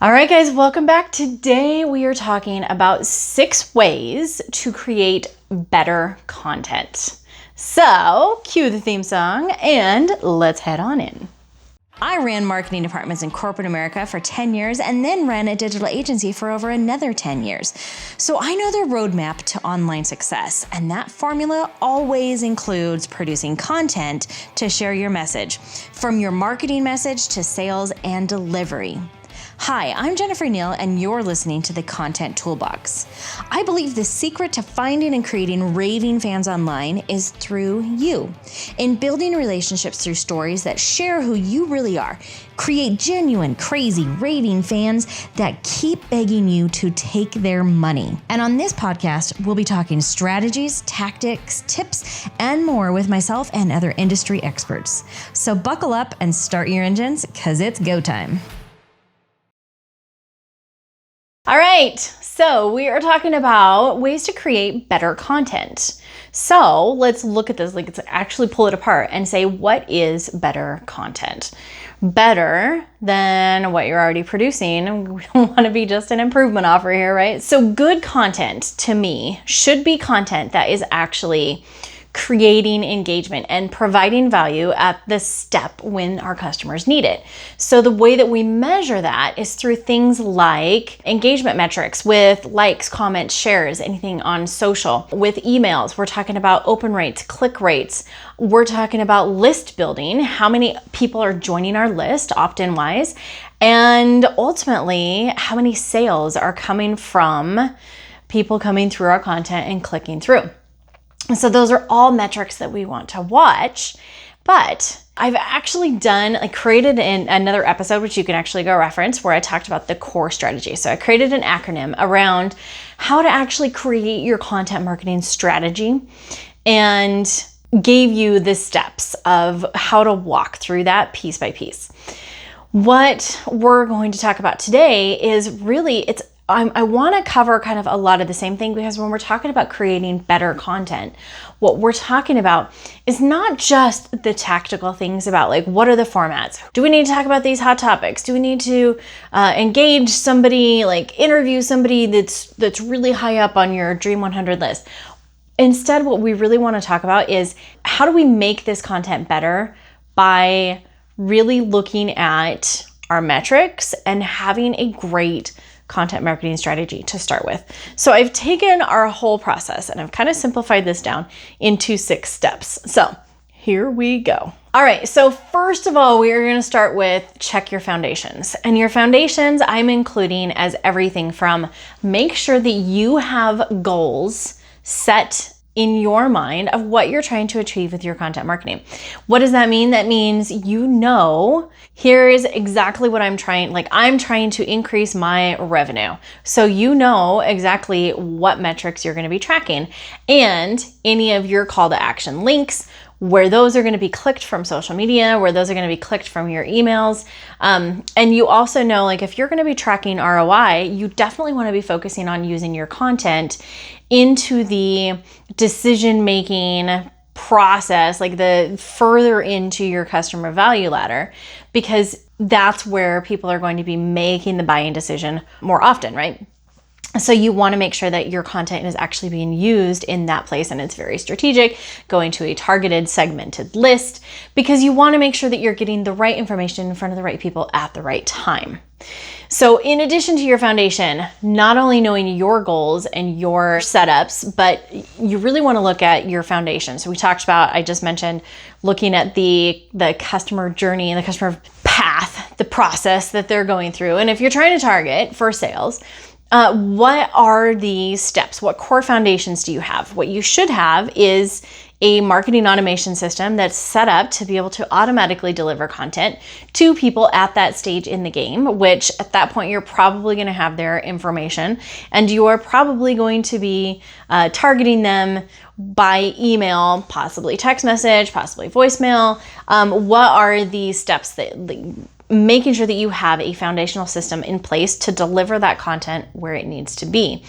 All right, guys, welcome back. Today we are talking about 6 ways to create better content. So, cue the theme song and let's head on in. I ran marketing departments in corporate America for 10 years and then ran a digital agency for over another 10 years. So I know the roadmap to online success, and that formula always includes producing content to share your message, from your marketing message to sales and delivery. Hi, I'm Jennifer Neal, and you're listening to the Content Toolbox. I believe the secret to finding and creating raving fans online is through you. In building relationships through stories that share who you really are, create genuine, crazy, raving fans that keep begging you to take their money. And on this podcast, we'll be talking strategies, tactics, tips, and more with myself and other industry experts. So buckle up and start your engines, because it's go time. All right, so we are talking about ways to create better content. So let's look at this, let's actually pull it apart and say, what is better content? Better than what you're already producing. We don't want to be just an improvement offer here, right? So good content to me should be content that is actually creating engagement and providing value at the step when our customers need it. So the way that we measure that is through things like engagement metrics with likes, comments, shares, anything on social. With emails, we're talking about open rates, click rates. We're talking about list building, how many people are joining our list opt-in wise, and ultimately how many sales are coming from people coming through our content and clicking through. So those are all metrics that we want to watch, but I've actually created in another episode, which you can actually go reference, where I talked about the core strategy. So I created an acronym around how to actually create your content marketing strategy and gave you the steps of how to walk through that piece by piece. What we're going to talk about today is really, I want to cover kind of a lot of the same thing, because when we're talking about creating better content, what we're talking about is not just the tactical things about like, what are the formats? Do we need to talk about these hot topics? Do we need to engage somebody, like interview somebody that's really high up on your Dream 100 list? Instead, what we really want to talk about is how do we make this content better by really looking at our metrics and having a great content marketing strategy to start with. So I've taken our whole process and I've kind of simplified this down into 6 steps. So here we go. All right, so first of all, we are going to start with check your foundations. And your foundations, I'm including as everything from make sure that you have goals set in your mind of what you're trying to achieve with your content marketing. What does that mean? That means here is exactly what I'm trying to increase my revenue. So you know exactly what metrics you're going to be tracking, and any of your call to action links, where those are going to be clicked from social media, where those are going to be clicked from your emails. And you also know, like, if you're going to be tracking ROI, you definitely want to be focusing on using your content into the decision-making process, like the further into your customer value ladder, because that's where people are going to be making the buying decision more often, right? So you want to make sure that your content is actually being used in that place, and it's very strategic, going to a targeted, segmented list, because you want to make sure that you're getting the right information in front of the right people at the right time. So in addition to your foundation, not only knowing your goals and your setups, but you really want to look at your foundation. So I just mentioned looking at the customer journey and the customer path, the process that they're going through. And if you're trying to target for sales, what are the steps? What core foundations do you have? What you should have is a marketing automation system that's set up to be able to automatically deliver content to people at that stage in the game, which at that point you're probably going to have their information, and you are probably going to be targeting them by email, possibly text message, possibly voicemail. What are the steps that making sure that you have a foundational system in place to deliver that content where it needs to be.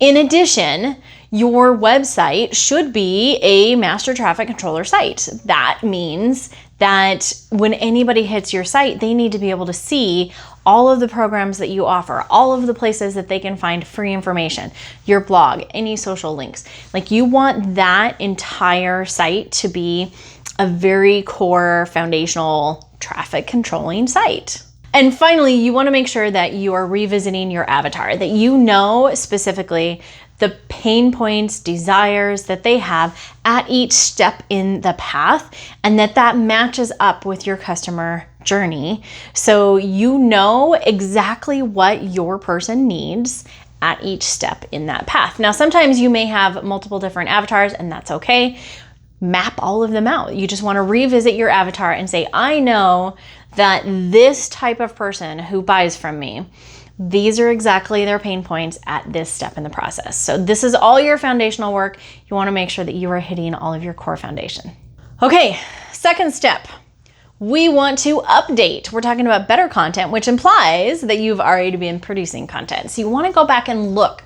In addition, your website should be a master traffic controller site. That means that when anybody hits your site, they need to be able to see all of the programs that you offer, all of the places that they can find free information, your blog, any social links. Like, you want that entire site to be a very core foundational traffic controlling site. And finally, you want to make sure that you are revisiting your avatar, that you know specifically the pain points, desires that they have at each step in the path, and that matches up with your customer journey. So you know exactly what your person needs at each step in that path. Now, sometimes you may have multiple different avatars, and that's okay. Map all of them out. You just want to revisit your avatar and say, I know that this type of person who buys from me, these are exactly their pain points at this step in the process. So this is all your foundational work. You want to make sure that you are hitting all of your core foundation. Okay, second step. We want to update. We're talking about better content, which implies that you've already been producing content. So you want to go back and look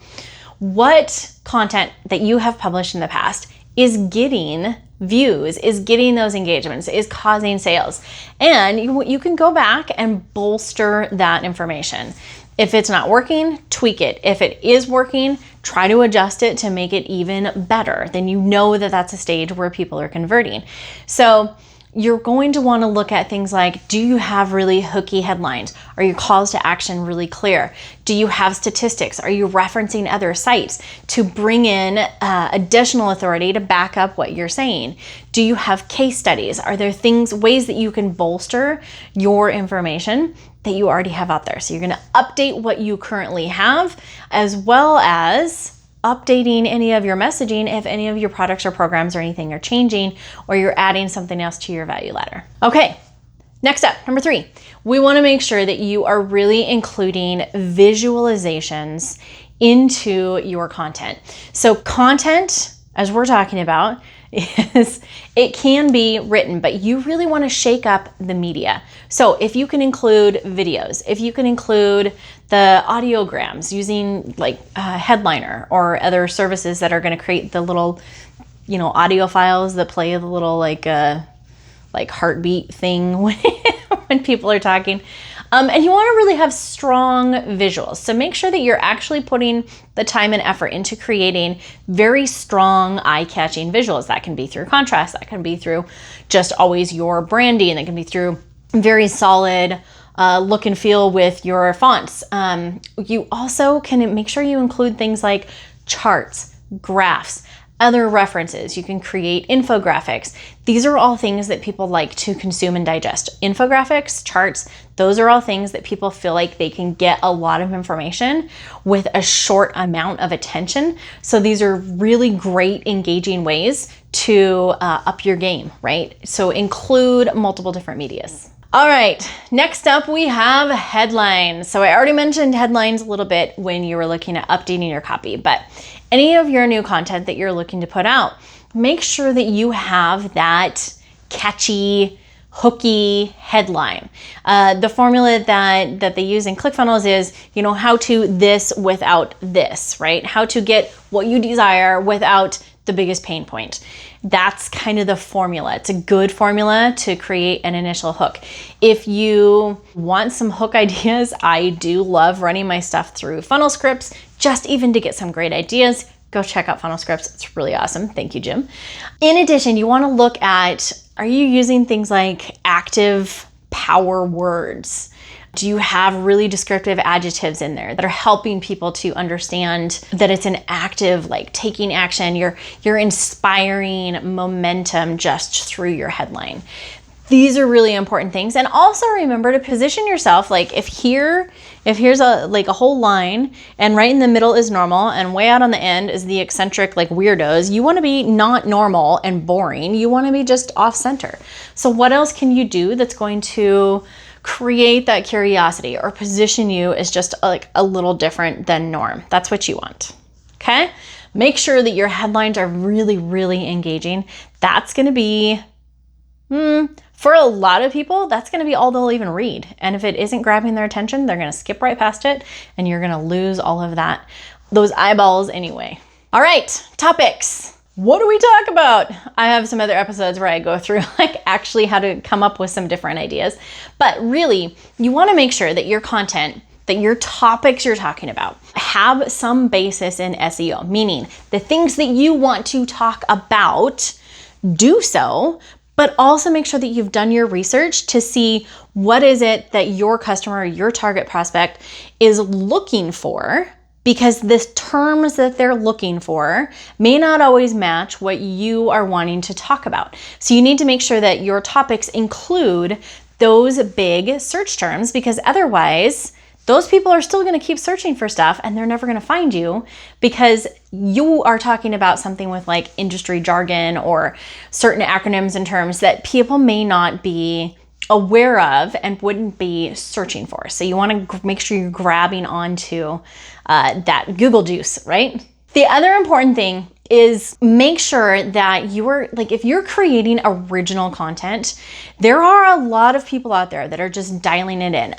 what content that you have published in the past is getting views, is getting those engagements, is causing sales. And you can go back and bolster that information. If it's not working, tweak it. If it is working, try to adjust it to make it even better. Then you know that that's a stage where people are converting. So you're going to want to look at things like, do you have really hooky headlines? Are your calls to action really clear? Do you have statistics? Are you referencing other sites to bring in additional authority to back up what you're saying? Do you have case studies? Are there ways that you can bolster your information that you already have out there? So you're going to update what you currently have, as well as updating any of your messaging if any of your products or programs or anything are changing, or you're adding something else to your value ladder. Okay, next up, number 3, we want to make sure that you are really including visualizations into your content. So content, as we're talking about, it can be written, but you really want to shake up the media. So if you can include videos, if you can include the audiograms using like Headliner or other services that are going to create the little, audio files that play the little like heartbeat thing when people are talking. And you want to really have strong visuals. So make sure that you're actually putting the time and effort into creating very strong, eye-catching visuals. That can be through contrast. That can be through just always your branding. That can be through very solid look and feel with your fonts. You also can make sure you include things like charts, graphs, other references. You can create infographics. These are all things that people like to consume and digest. Infographics, charts, those are all things that people feel like they can get a lot of information with a short amount of attention. So these are really great, engaging ways to up your game, right? So include multiple different medias. All right, next up we have headlines. So I already mentioned headlines a little bit when you were looking at updating your copy, but any of your new content that you're looking to put out, make sure that you have that catchy, hooky headline. The formula that they use in ClickFunnels is, how to this without this, right? How to get what you desire without the biggest pain point. That's kind of the formula. It's a good formula to create an initial hook. If you want some hook ideas, I do love running my stuff through funnel scripts, just even to get some great ideas. Go check out funnel scripts. It's really awesome. Thank you, Jim. In addition, you want to look at, are you using things like active power words? Do you have really descriptive adjectives in there that are helping people to understand that it's an active, like taking action? You're inspiring momentum just through your headline. These are really important things. And also remember to position yourself, like if here's a whole line and right in the middle is normal and way out on the end is the eccentric like weirdos, you want to be not normal and boring. You want to be just off center. So what else can you do that's going to create that curiosity or position you as just like a little different than norm? That's what you want. Okay? Make sure that your headlines are really, really engaging. That's going to be, for a lot of people, that's going to be all they'll even read. And if it isn't grabbing their attention, they're going to skip right past it and you're going to lose all of those eyeballs anyway. All right, topics. what do we talk about? I have some other episodes where I go through like actually how to come up with some different ideas. But really, you want to make sure that your content, that your topics you're talking about have some basis in SEO, meaning the things that you want to talk about, do so, but also make sure that you've done your research to see what is it that your customer, your target prospect is looking for, because the terms that they're looking for may not always match what you are wanting to talk about. So you need to make sure that your topics include those big search terms, because otherwise those people are still going to keep searching for stuff and they're never going to find you because you are talking about something with like industry jargon or certain acronyms and terms that people may not be aware of and wouldn't be searching for. So you want to make sure you're grabbing onto that Google juice, right? The other important thing is make sure that if you're creating original content, there are a lot of people out there that are just dialing it in,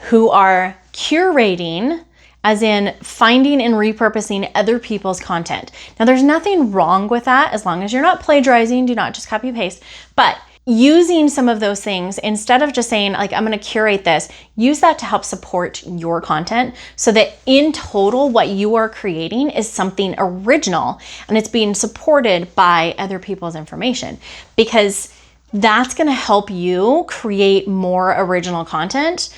who are curating, as in finding and repurposing other people's content. Now, there's nothing wrong with that as long as you're not plagiarizing, do not just copy paste, but using some of those things, instead of just saying like, I'm going to curate this, use that to help support your content so that in total, what you are creating is something original and it's being supported by other people's information, because that's going to help you create more original content.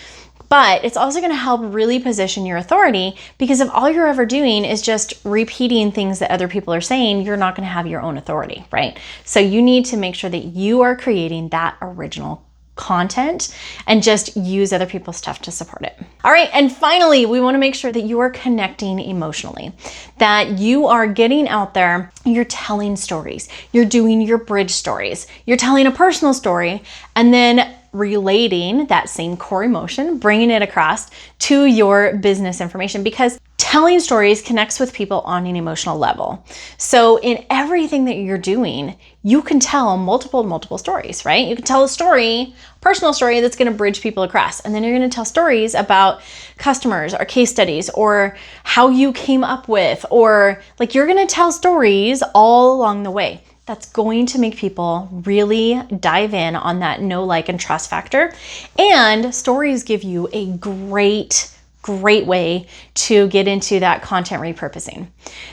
But it's also going to help really position your authority, because if all you're ever doing is just repeating things that other people are saying, you're not going to have your own authority, right? So you need to make sure that you are creating that original content and just use other people's stuff to support it. All right. And finally, we want to make sure that you are connecting emotionally, that you are getting out there, you're telling stories, you're doing your bridge stories, you're telling a personal story, and then relating that same core emotion, bringing it across to your business information, because telling stories connects with people on an emotional level. So in everything that you're doing, you can tell multiple stories, right? You can tell a story, personal story that's going to bridge people across. And then you're going to tell stories about customers or case studies or how you came up with, or like you're going to tell stories all along the way. That's going to make people really dive in on that know, like, and trust factor. And stories give you a great way to get into that content repurposing.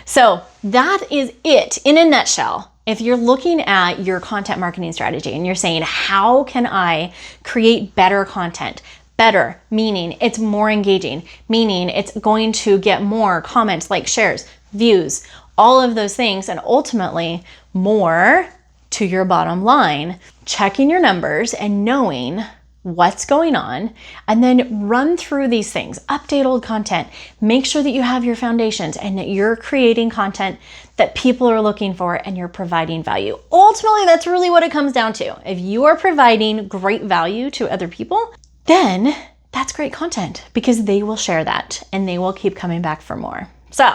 So that is it in a nutshell. If you're looking at your content marketing strategy and you're saying, how can I create better content? Better, meaning it's more engaging, meaning it's going to get more comments, likes, shares, views, all of those things, and ultimately more to your bottom line, checking your numbers and knowing what's going on, and then run through these things, update old content, make sure that you have your foundations and that you're creating content that people are looking for and you're providing value. Ultimately, that's really what it comes down to. If you are providing great value to other people, then that's great content, because they will share that and they will keep coming back for more. So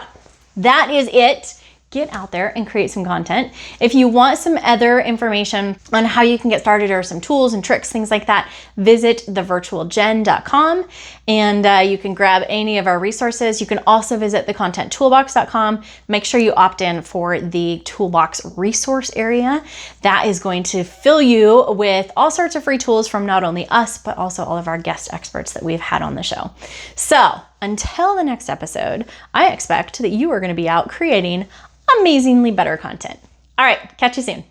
that is it. Get out there and create some content. If you want some other information on how you can get started, or some tools and tricks, things like that, visit thevirtualjen.com and you can grab any of our resources. You can also visit thecontenttoolbox.com. Make sure you opt in for the toolbox resource area. That is going to fill you with all sorts of free tools from not only us, but also all of our guest experts that we've had on the show. So until the next episode, I expect that you are going to be out creating amazingly better content. All right, catch you soon.